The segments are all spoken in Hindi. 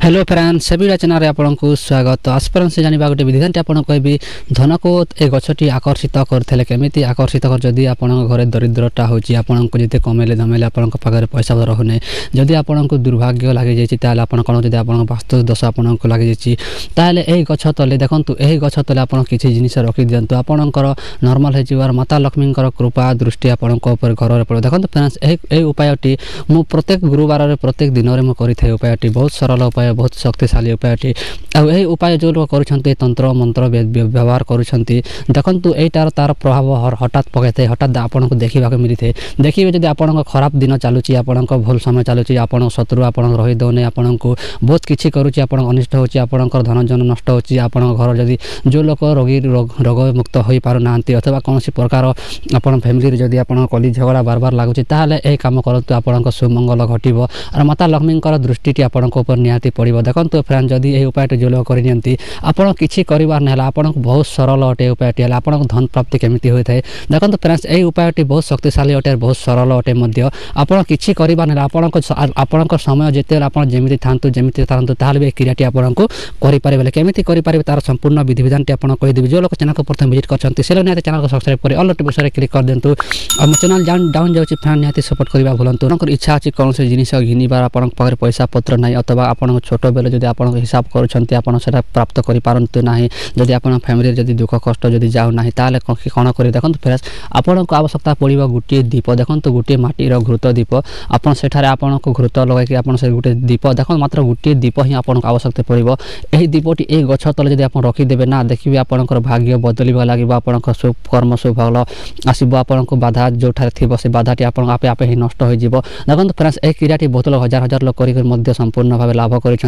हेलो फ्रेंड्स सभी चैनल आपको स्वागत। तो आसपास से जाना गोटे विधान आपको कहबी धन को ए गछटी आकर्षित करते केमी आकर्षित कर जदि आप घर दरिद्रता होची आपको जिते कमेले धमेले पाखे पैसा रहुना जदि आपको दुर्भाग्य लगी जाइए आप कौन जब आप वास्तु दश आपको लगी जाइए यही गछ तले देखूँ यही गछ तले आप किसी जिन रखी दिंतु आपंकर नॉर्मल हो माता लक्ष्मी कृपा दृष्टि आपण घर पड़े। देखो फ्रेंड्स यही उपायटी मु प्रत्येक गुरुवार प्रत्येक दिन में करें उपायटी बहुत सरल उपाय बहुत शक्तिशाली उपायटी आई उपाय जो लोग कर तंत्र मंत्र व्यवहार करुँच देखूँ यहीटार तार प्रभाव हठात पकई हठात आपको देखा मिली थे देखिए जब आप खराब दिन चलुची आप भूल समय चलुची आप शत्रु आप रही दौने आपको बहुत किसी करुच्ची अनिष्ट होकर धन जन नष्ट होची आप घर जदि जो लोग रोगी रोग मुक्त हो पारना अथवा कौन प्रकार आप फैमिली जदि आप कली झगड़ा बार बार लगुच यही कम करूँ आप सुमंगल घटव और माता लक्ष्मी दृष्टि आपंकर निहाती पड़ो। देखो फ्रेंड जदि यही उपाय जो लोग करनी आपड़ किसी करार ना आपको बहुत सरल अटे उपायटी आप धन प्राप्ति केमी होता है। देखो फ्रेंड्स यही उपायटी बहुत शक्तिशाली अटे बहुत सरल अटे आप किसी करार ना आपण समय जिते जमी था जमी था क्रियाटी आपको करेंगे केमी करेंगे तार संपूर्ण विधि विधान आपको कहीदेवी जो लोग चैनल को प्रथम विजिट करते चैनल को सब्सक्राइब कर ऑल नोटिफिकेशन क्लिक कर दिंतु और चैनल डाउन जाऊँगी फ्रेंड निहाती सपोर्ट करवा भूलु इच्छा अच्छी कौन से जिन घिनबार आप पैसा पत्र ना अथवा आप छोट बेले जब आप हिसाब कर प्राप्त करना जदि आप फैमिली जब दुख कष्ट जब जाऊना कौन कर देखो फ्रेंड्स आपको आवश्यकता पड़ो गोटे दीप देखो गोटे माटीर घृत दीप आपको घृत लगे आप गोटे दीप देखो मात्र गोटे दीप ही आपको आवश्यकता पड़ो यही दीपटी एक गछ तले जब आप रखिदेवे ना देखिए आपंकर भाग्य बदल लगे आप शुभ कर्म शुभ फल आसब आपको बाधा जो थी से बाधाटी आपे आपे ही नष्ट हो देखो फ्रेंड्स एक क्रियाटी बहुत लोग हजार हजार लोग कर संपूर्ण भाव लाभ कर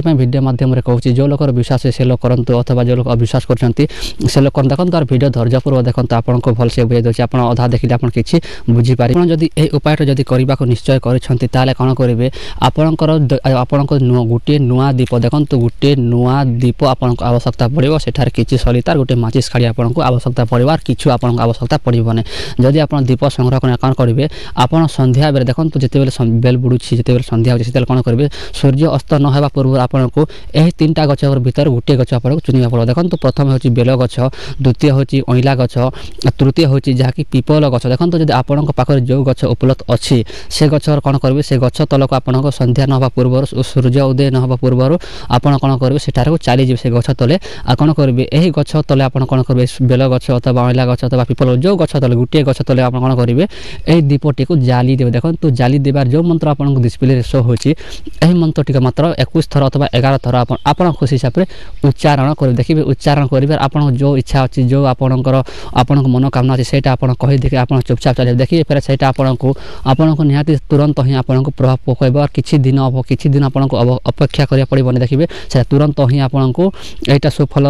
वीडियो माध्यम कहूँ जो लोग विश्वास से लोग करूँ अथवा जो लोग अविश्वास कर लोग देखो तार वीडियो धैर्यपूर्वक देखो आपको भलसे बुझे दूसरी आप अधा देखिए आप किसी बुझीपारे जदि यही उपाय जब करने को निश्चय करें कौन करेंगे आपंकर गोटे नुआ दीप देखो गोटे नुआ दीप आपको आवश्यकता पड़ो सेठार किसी सलितार गोटे माचिस खाड़ी आपको आवश्यकता पड़ो और किछु आपको आवश्यकता पड़ोनी जदि आप दीप संग्रह करने कौन करेंगे आप संध्या बेले देखो जिते बेल बुड़ू जिते संध्या होती कौन करेंगे सूर्य अस्त न होगा पूर्व आपको यही तीन टा गछ भर गोटे गछ आपको चुनिया पड़ो। देखो प्रथम हूँ बेल गछ द्वितीय हूँ अइला गछ तृतीय हूँ जहाँकि पीपल गछ देखो जब आपण पाखे जो गछ उपलब्ध अच्छी से गछ कौन करेंगे से गछ तलक आपको संध्या न होगा पूर्व सूर्य उदय न होगा पूर्व आप कौन करेंगे सेठार चलीजे से गछ तले आ कौन करेंगे यही गछ तले आप कौन करेंगे बेल गछ अथवा अइला गछ अथवा पीपल जो गछ तले गोटे गछ तले आप कौन करेंगे यही दीपटी को जाली देवे। देखो जाली देवार जो मंत्र आपको डिस्प्ले शो होची यही मंत्रटी मात्र 21 थर अथवा 11 थर आप खुशी हिसाब से उच्चारण करेंगे देखिए उच्चारण करेंगे आप जो इच्छा अच्छी जो आपंकर मनोकामना अच्छी से कही देखिए आप चुपचाप चलिए देखिए फिर से आपको निहाती तुरंत ही आपको प्रभाव पकड़ और किसी दिन आपको अपेक्षा करा पड़ोनी देखिए से तुरंत ही आपको यहाँ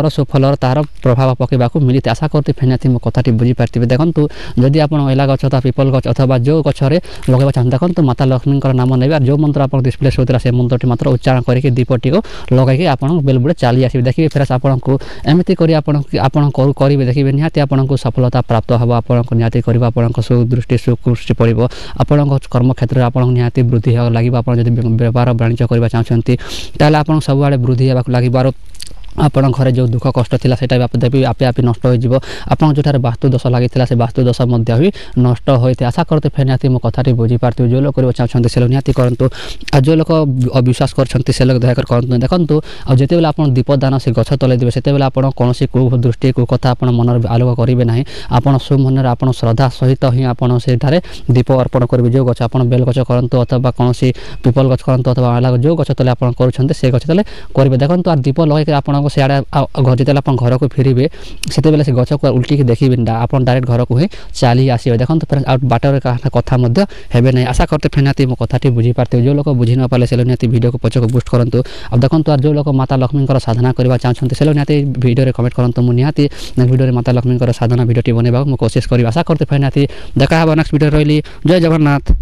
सुफलर तार प्रभाव पकड़ा मिली आशा करते फेनाती मो कथाटी बुझीपारे। देखो जदि आप अइला गछ अथवा पीपल गछ अथवा जो गछरे लगे चाहते देखो माता लक्ष्मी नाम नहीं जो मंत्र आप डिस्प्ले होता से मंत्रटी मात्र उच्चारण करके दीपटी को लगे आप बेलबुड़े चली आसवे देखिए फिर आपको एमती करेंगे देखिए निहाती आपको सफलता प्राप्त हम आपको निहाती कर सुदृष्टि सुकृष्टि पड़ो आपण कर्म क्षेत्र में आपको निहाती वृद्धि लगे आप व्यापार वाणिज्य करना चाहते आप सब आड़े वृद्धि लगे आपण घरे जो दुख कष्ट थिला सेटा भी आपे आपे नष्ट हो जिवो आपण जोठार वास्तु दोष लागि थिला से वास्तु दोष मध्य भी नष्ट होइते आशा करते फेनाती मो कथाटी बुझी पारते जो लोग करबा चाहछन्ते से लोग निहाती करंतु आ जो लोग अविश्वास करछन्ते से लोग दया कर करंतु देखंतु आ जेते बेला आपण दीपदान से गछ तले देबे सेते बेला आपण कोनोसी को दृष्टि को कथा आपण मनर आलोक करिवे नाही आपण सुम मनर आपण श्रद्धा सहित ही आपण सेठारे दीप अर्पण करबे जो गछ आपण बेल गछ करंतु अथवा कोनोसी पीपल गछ करंतु अथवा अलग जो गछ तले आपण करछन्ते से गछ तले करबे देखंतु आ दीप लगे के आपण सियाड़े जिते आप घर को फेरबे से से गछ को उल्टी देखिए आप डायरेक्ट घर को ही चली आसवे। देखो फ्रेंड्स बाटर कथा हेबे नहीं आशा करते फेनाती मो कथाटी बुझीपारे जो लोग बुझी न पाले से निहाती वीडियो को पछक बूस्ट करूँ। अब देखो जो लोग माता लक्ष्मी साधना करने चाहते से निहाती वीडियो कमेंट करूँ मुझे निहाती वीडियो माता लक्ष्मी साधना वीडियो बनवा कोशिश करी आशा करते फेनाती देखा नेक्स्ट वीडियो रही जय जगन्नाथ।